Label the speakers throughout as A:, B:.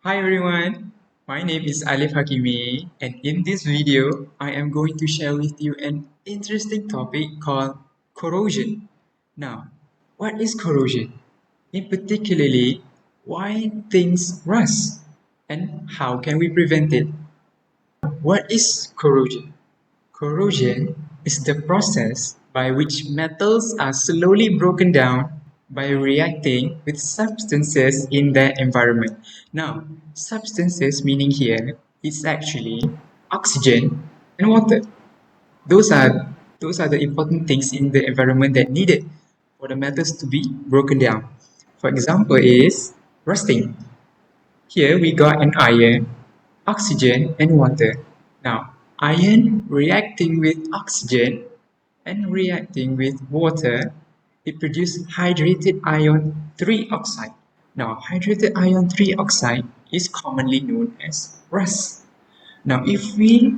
A: Hi everyone, my name is Alif Hakimi, and in this video, I am going to share with you an interesting topic called corrosion. Now, what is corrosion? In particularly, why things rust, and how can we prevent it? What is corrosion? Corrosion is the process by which metals are slowly broken down by reacting with substances in their environment. Now, substances meaning here is actually oxygen and water. Those are those are the important things in the environment that needed for the metals to be broken down. For example is rusting. Here we got an iron, oxygen, and water. Now, iron reacting with oxygen and reacting with water, it produces hydrated ion 3 oxide. Now, hydrated ion 3 oxide is commonly known as rust. Now, if we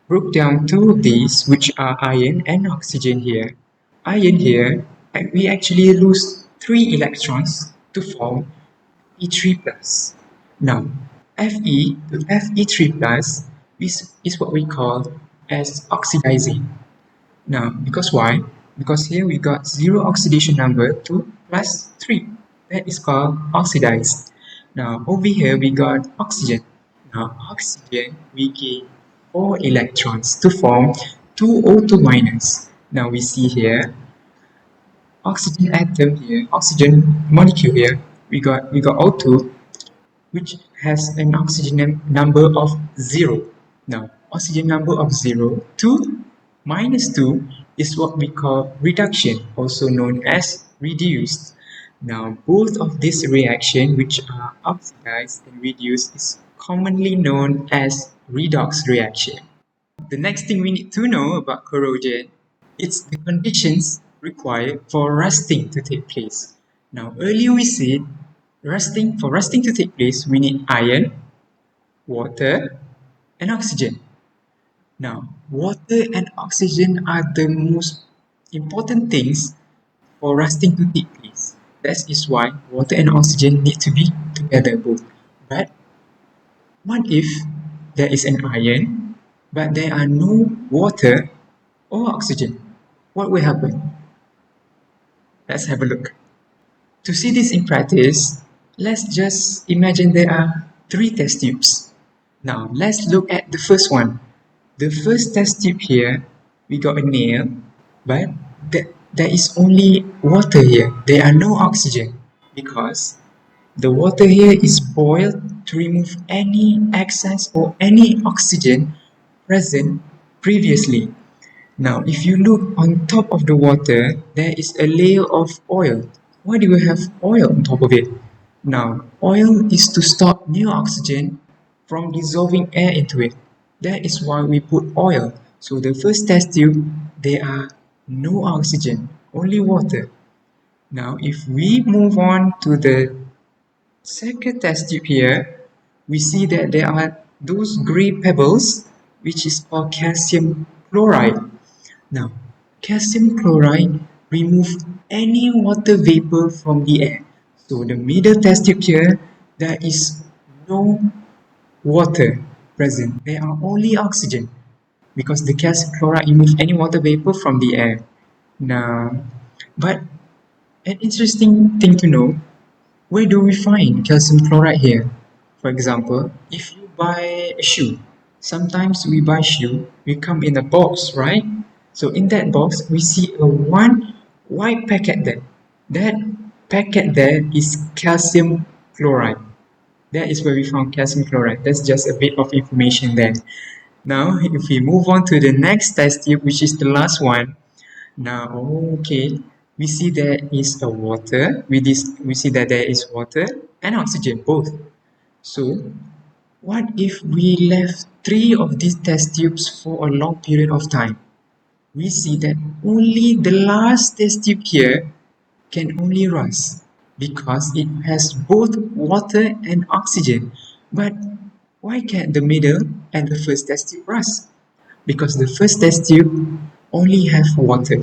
A: broke down two of these, which are iron and oxygen here, iron here, we actually lose 3 electrons to form Fe3 plus. Now, Fe to Fe3 plus is what we call as oxidizing. Now, because why? Because here we got 0 oxidation number 2 plus 3. That is called oxidized. Now, over here we got oxygen. Now, oxygen we gain 4 electrons to form 2 O2 minus. Now, we see here oxygen atom here, oxygen molecule here, we got O2 which has an oxygen number of 0. Now, oxygen number of 0, 2 minus 2 is what we call reduction, also known as reduced. Now, both of these reactions, which are oxidized and reduced, is commonly known as redox reaction. The next thing we need to know about corrosion is the conditions required for rusting to take place. Now, earlier we said for rusting to take place, we need iron, water, and oxygen. Now, water and oxygen are the most important things for rusting to take place. That is why water and oxygen need to be together both. But what if there is an iron, but there are no water or oxygen? What will happen? Let's have a look. To see this in practice, let's just imagine there are 3 test tubes. Now, let's look at the first one. The first test tube here, we got a nail, but there is only water here. There are no oxygen because the water here is boiled to remove any excess or any oxygen present previously. Now, if you look on top of the water, there is a layer of oil. Why do we have oil on top of it? Now, oil is to stop new oxygen from dissolving air into it. That is why we put oil. So the first test tube, there are no oxygen, only water. Now, if we move on to the second test tube here, we see that there are those grey pebbles, which is called calcium chloride. Now, calcium chloride removes any water vapor from the air. So the middle test tube here, there is no water present. There are only oxygen because the calcium chloride removes any water vapor from the air. Now, but an interesting thing to know, where do we find calcium chloride here? For example, if you buy a shoe, sometimes we buy shoe, we come in a box, right? So in that box, we see a one white packet there. That packet there is calcium chloride. That is where we found calcium chloride. That's just a bit of information there. Now, if we move on to the next test tube, which is the last one, now, okay, we see there is a water. We see that there is water and oxygen both. So, what if we left 3 of these test tubes for a long period of time? We see that only the last test tube here can only rust because it has both water and oxygen. But why can't the middle and the first test tube rust? Because the first test tube only have water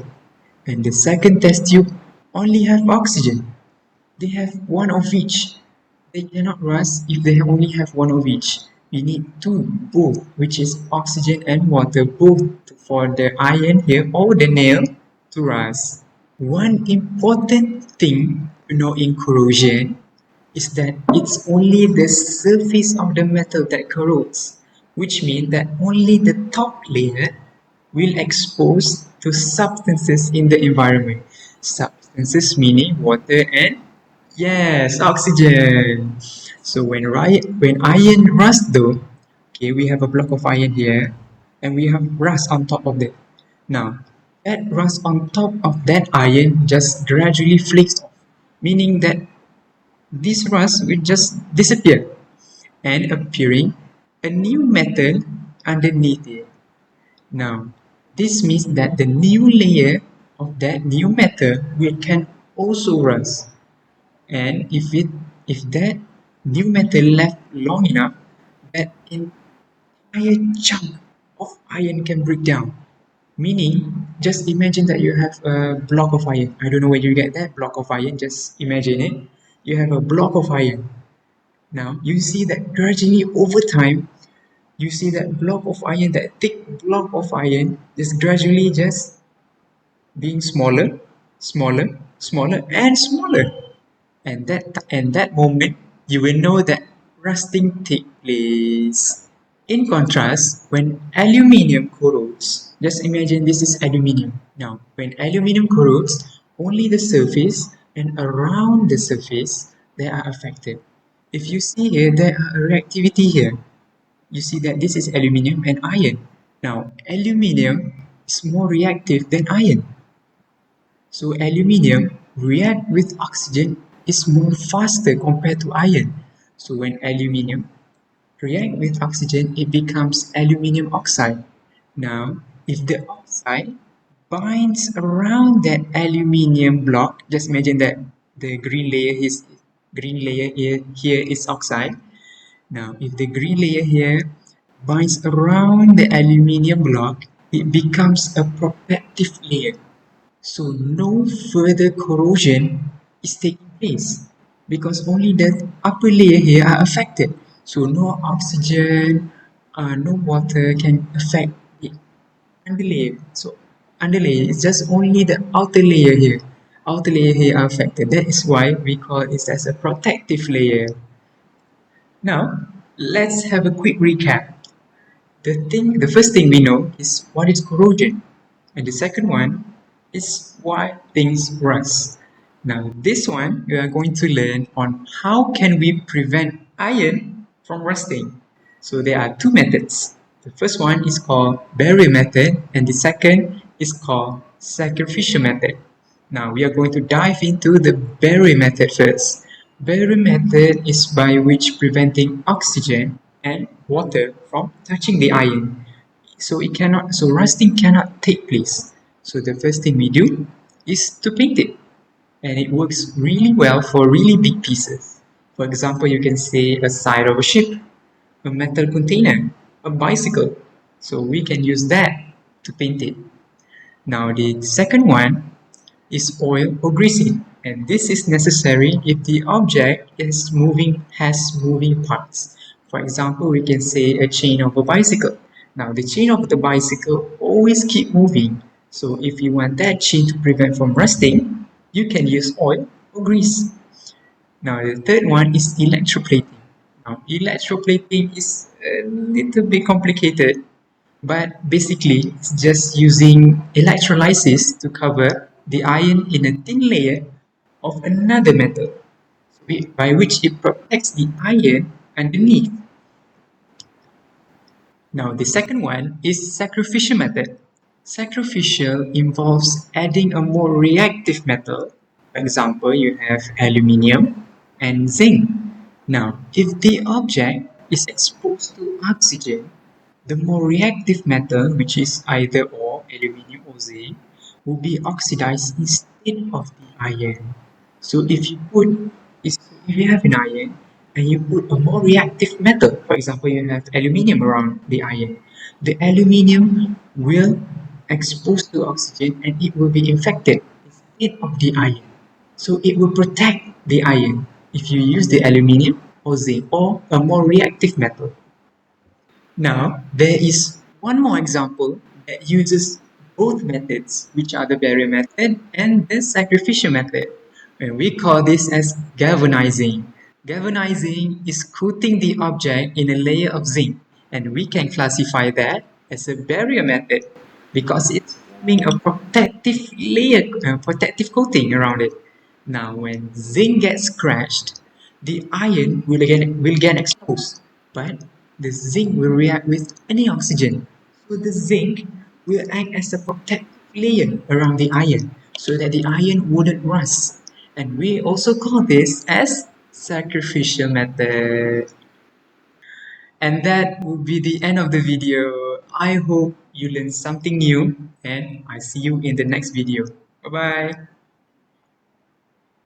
A: and the second test tube only have oxygen. They have one of each. They cannot rust if they only have one of each. We need two, both, which is oxygen and water, both for the iron here or the nail to rust. One important thing to know in corrosion is that it's only the surface of the metal that corrodes, which means that only the top layer will expose to substances in the environment. Substances meaning water and yes, oxygen. So when iron rust though, okay, we have a block of iron here and we have rust on top of it. Now, that rust on top of that iron just gradually flakes off, meaning that this rust will just disappear and appearing a new metal underneath it. Now, this means that the new layer of that new metal will can also rust. And if that new metal left long enough, that entire chunk of iron can break down. Meaning, just imagine that you have a block of iron. I don't know where you get that block of iron. Just imagine it. You have a block of iron. Now you see that gradually over time, you see that block of iron, that thick block of iron, just gradually just being smaller, smaller, smaller, and smaller. And that moment, you will know that rusting takes place. In contrast, when aluminium corrodes, just imagine this is aluminium. Now, when aluminium corrodes, only the surface and around the surface they are affected. If you see here, there are reactivity here. You see that this is aluminium and iron. Now, aluminium is more reactive than iron. So aluminium react with oxygen is more faster compared to iron. So when aluminium react with oxygen, it becomes aluminium oxide. Now, if the oxide binds around that aluminium block, just imagine that the green layer here is oxide. Now, if the green layer here binds around the aluminium block, it becomes a protective layer. So no further corrosion is taking place because only the upper layer here are affected. So no oxygen, no water can affect the underlayer. So underlayer is just only the outer layer here. Outer layer here are affected. That is why we call it as a protective layer. Now let's have a quick recap. The first thing we know is what is corrosion, and the second one is why things rust. Now, this one we are going to learn on how can we prevent iron from rusting. So there are two methods. The first one is called barrier method, and the second is called sacrificial method. Now we are going to dive into the barrier method first. Barrier method is by which preventing oxygen and water from touching the iron. So rusting cannot take place. So the first thing we do is to paint it. And it works really well for really big pieces. For example, you can say a side of a ship, a metal container, a bicycle. So we can use that to paint it. Now the second one is oil or greasing, and this is necessary if the object has moving parts. For example, we can say a chain of a bicycle. Now the chain of the bicycle always keep moving, so if you want that chain to prevent from rusting, you can use oil or grease. Now the third one is electroplating. Now electroplating is a little bit complicated, but basically, it's just using electrolysis to cover the iron in a thin layer of another metal, by which it protects the iron underneath. Now, the second one is sacrificial method. Sacrificial involves adding a more reactive metal. For example, you have aluminium and zinc. Now, if the object is exposed to oxygen, the more reactive metal, which is either ore, aluminium or zinc, will be oxidized instead of the iron. So if you have an iron and you put a more reactive metal, for example, you have aluminium around the iron, the aluminium will expose to oxygen and it will be infected instead of the iron. So it will protect the iron. If you use the aluminium, or zinc, or a more reactive metal. Now, there is one more example that uses both methods, which are the barrier method and the sacrificial method. And we call this as galvanizing. Galvanizing is coating the object in a layer of zinc, and we can classify that as a barrier method because it's forming a protective layer, protective coating around it. Now, when zinc gets scratched, the iron will get exposed, but the zinc will react with any oxygen. So the zinc will act as a protective layer around the iron so that the iron wouldn't rust. And we also call this as sacrificial method. And that would be the end of the video. I hope you learned something new and I see you in the next video. Bye bye.